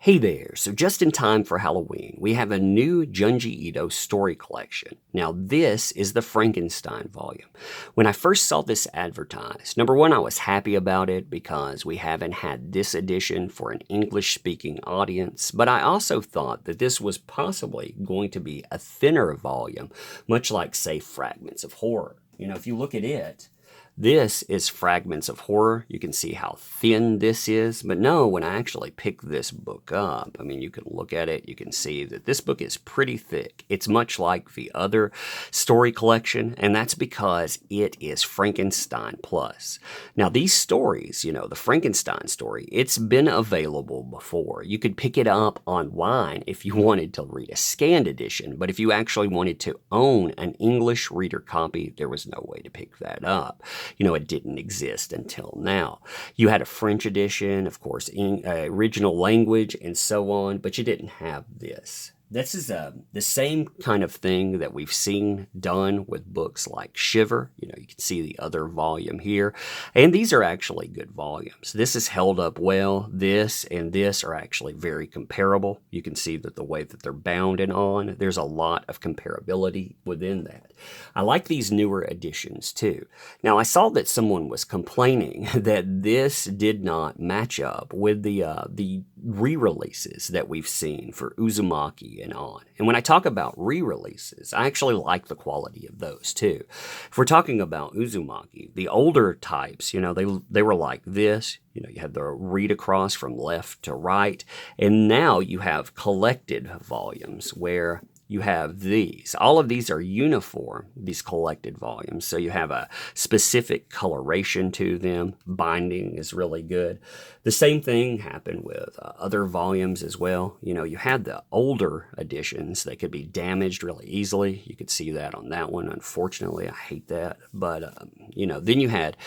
Hey there, so just in time for Halloween, we have a new Junji Ito story collection. Now this is the Frankenstein volume. When I first saw this advertised, number one, I was happy about it because we haven't had this edition for an English-speaking audience, but I also thought that this was possibly going to be a thinner volume, much like, say, Fragments of Horror. You know, if you look at it, this is Fragments of Horror. You can see how thin this is. But no, when I actually pick this book up, I mean, you can look at it. You can see that this book is pretty thick. It's much like the other story collection, and that's because it is Frankenstein Plus. Now, these stories, you know, the Frankenstein story, it's been available before. You could pick it up online if you wanted to read a scanned edition, but if you actually wanted to own an English reader copy, there was no way to pick that up. You know, it didn't exist until now. You had a French edition, of course, in original language and so on, but you didn't have this. This is the same kind of thing that we've seen done with books like Shiver. You know, you can see the other volume here. And these are actually good volumes. This is held up well. This and this are actually very comparable. You can see that the way that they're bound and on, there's a lot of comparability within that. I like these newer editions too. Now, I saw that someone was complaining that this did not match up with the re-releases that we've seen for Uzumaki and on. And when I talk about re-releases, I actually like the quality of those too. If we're talking about Uzumaki, the older types, you know, they were like this. You know, you had the read across from left to right. And now you have collected volumes where you have these. All of these are uniform, these collected volumes. So you have a specific coloration to them. Binding is really good. The same thing happened with other volumes as well. You know, you had the older editions that could be damaged really easily. You could see that on that one. Unfortunately, I hate that. But, you know, then you had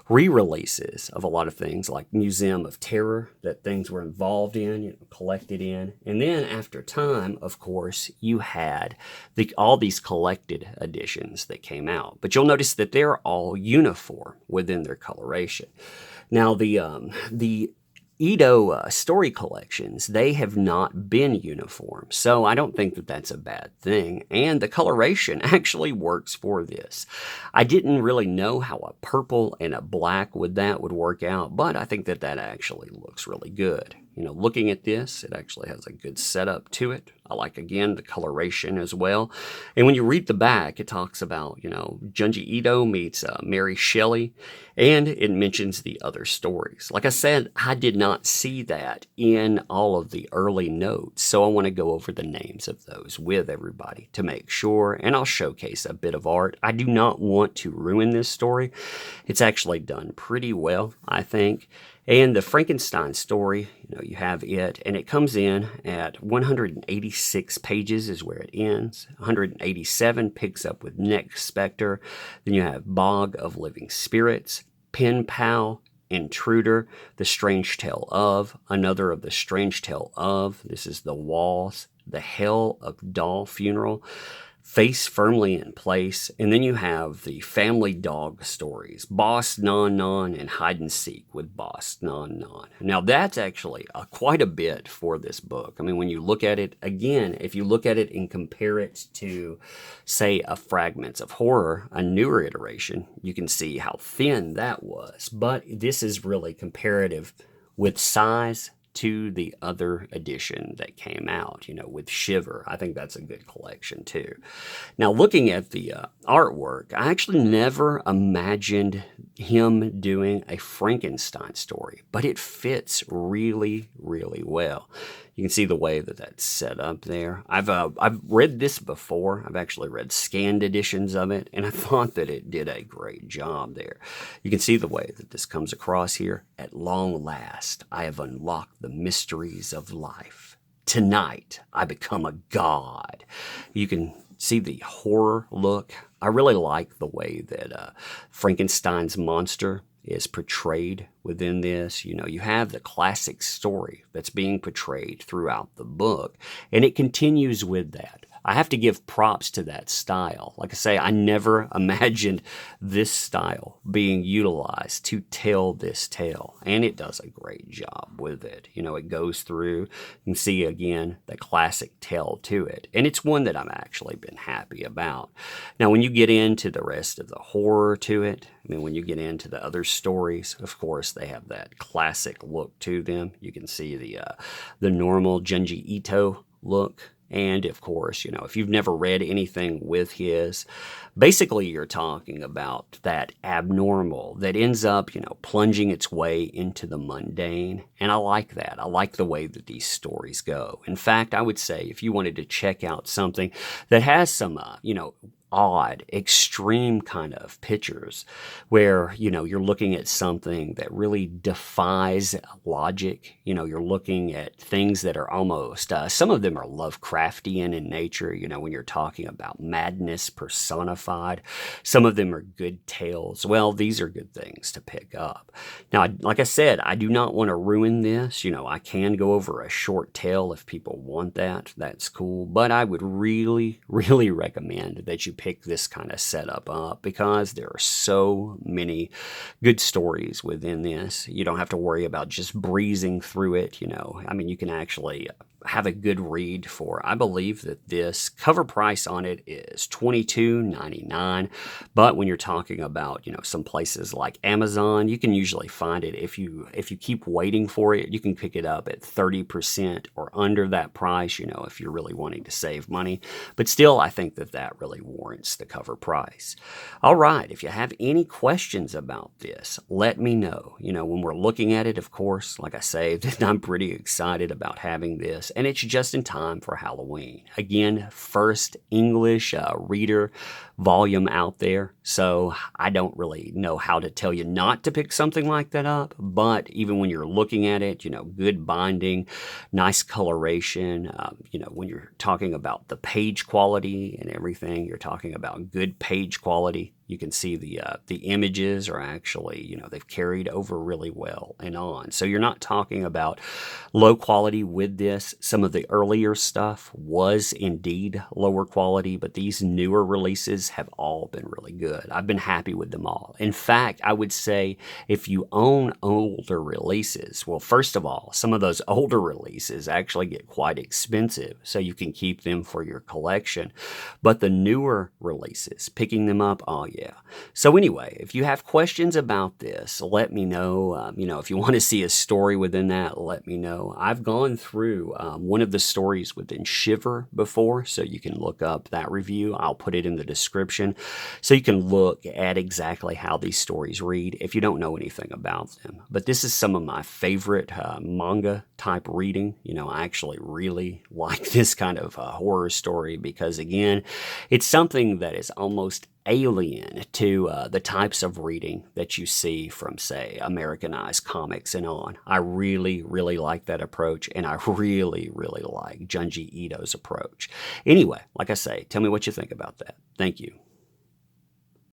re-releases of a lot of things like Museum of Terror that things were involved in, you know, collected in. And then after time, of course, you had all these collected editions that came out. But you'll notice that they're all uniform within their coloration. Now, the Ito story collections, they have not been uniform, so I don't think that that's a bad thing, and the coloration actually works for this. I didn't really know how a purple and a black would work out, but I think that that actually looks really good. You know, looking at this, it actually has a good setup to it. I like, again, the coloration as well. And when you read the back, it talks about, you know, Junji Ito meets Mary Shelley, and it mentions the other stories. Like I said, I did not see that in all of the early notes, so I want to go over the names of those with everybody to make sure, and I'll showcase a bit of art. I do not want to ruin this story. It's actually done pretty well, I think. And the Frankenstein story, you know, you have it, and it comes in at 186 pages is where it ends. 187 picks up with Next Spectre. Then you have Bog of Living Spirits, Pen Pal, Intruder, The Strange Tale of, another of The Strange Tale of. This is The Walls, The Hell of Doll Funeral, Face Firmly in Place, and then you have the family dog stories, Boss Non Non and Hide and Seek with Boss Non Non. Now that's actually quite a bit for this book. I mean, when you look at it, again, if you look at it and compare it to, say, a Fragments of Horror, a newer iteration, you can see how thin that was. But this is really comparative with size to the other edition that came out, you know, with Shiver. I think that's a good collection too. Now, looking at the artwork, I actually never imagined him doing a Frankenstein story, but it fits really, really well. You can see the way that that's set up there. I've read this before. I've actually read scanned editions of it, and I thought that it did a great job there. You can see the way that this comes across here. At long last, I have unlocked the mysteries of life. Tonight, I become a god. You can see the horror look. I really like the way that Frankenstein's monster is portrayed within this. You know, you have the classic story that's being portrayed throughout the book, and it continues with that. I have to give props to that style. Like I say, I never imagined this style being utilized to tell this tale, and it does a great job with it. You know, it goes through, you can see again the classic tale to it, and it's one that I'm actually been happy about. Now, when you get into the rest of the horror to it, I mean, when you get into the other stories, of course, they have that classic look to them. You can see the normal Junji Ito look. And of course, you know, if you've never read anything with his, basically you're talking about that abnormal that ends up, you know, plunging its way into the mundane. And I like that. I like the way that these stories go. In fact, I would say if you wanted to check out something that has some, you know, odd, extreme kind of pictures where, you know, you're looking at something that really defies logic. You know, you're looking at things that are almost, some of them are Lovecraftian in nature, you know, when you're talking about madness personified. Some of them are good tales. Well, these are good things to pick up. Now, like I said, I do not want to ruin this. You know, I can go over a short tale if people want that. That's cool. But I would really, really recommend that you pick this kind of setup up because there are so many good stories within this. You don't have to worry about just breezing through it, you know. I mean, you can actually have a good read for, I believe that this cover price on it is $22.99, but when you're talking about, you know, some places like Amazon, you can usually find it if you keep waiting for it. You can pick it up at 30% or under that price, you know, if you're really wanting to save money. But still, I think that that really warrants the cover price. All right, if you have any questions about this, let me know. You know, when we're looking at it, of course, like I say, I'm pretty excited about having this. And it's just in time for Halloween. Again, first English reader volume out there. So I don't really know how to tell you not to pick something like that up. But even when you're looking at it, you know, good binding, nice coloration. You know, when you're talking about the page quality and everything, you're talking about good page quality. You can see the images are actually, you know, they've carried over really well and on. So you're not talking about low quality with this. Some of the earlier stuff was indeed lower quality, but these newer releases have all been really good. I've been happy with them all. In fact, I would say if you own older releases, well, first of all, some of those older releases actually get quite expensive, so you can keep them for your collection. But the newer releases, picking them up, oh yeah. So anyway, if you have questions about this, let me know. You know, if you want to see a story within that, let me know. I've gone through one of the stories within Shiver before, so you can look up that review. I'll put it in the description so you can look at exactly how these stories read if you don't know anything about them. But this is some of my favorite manga type reading. You know, I actually really like this kind of horror story because, again, it's something that is almost alien to the types of reading that you see from, say, Americanized comics and on. I really, really like that approach, and I really, really like Junji Ito's approach. Anyway, like I say, tell me what you think about that. Thank you.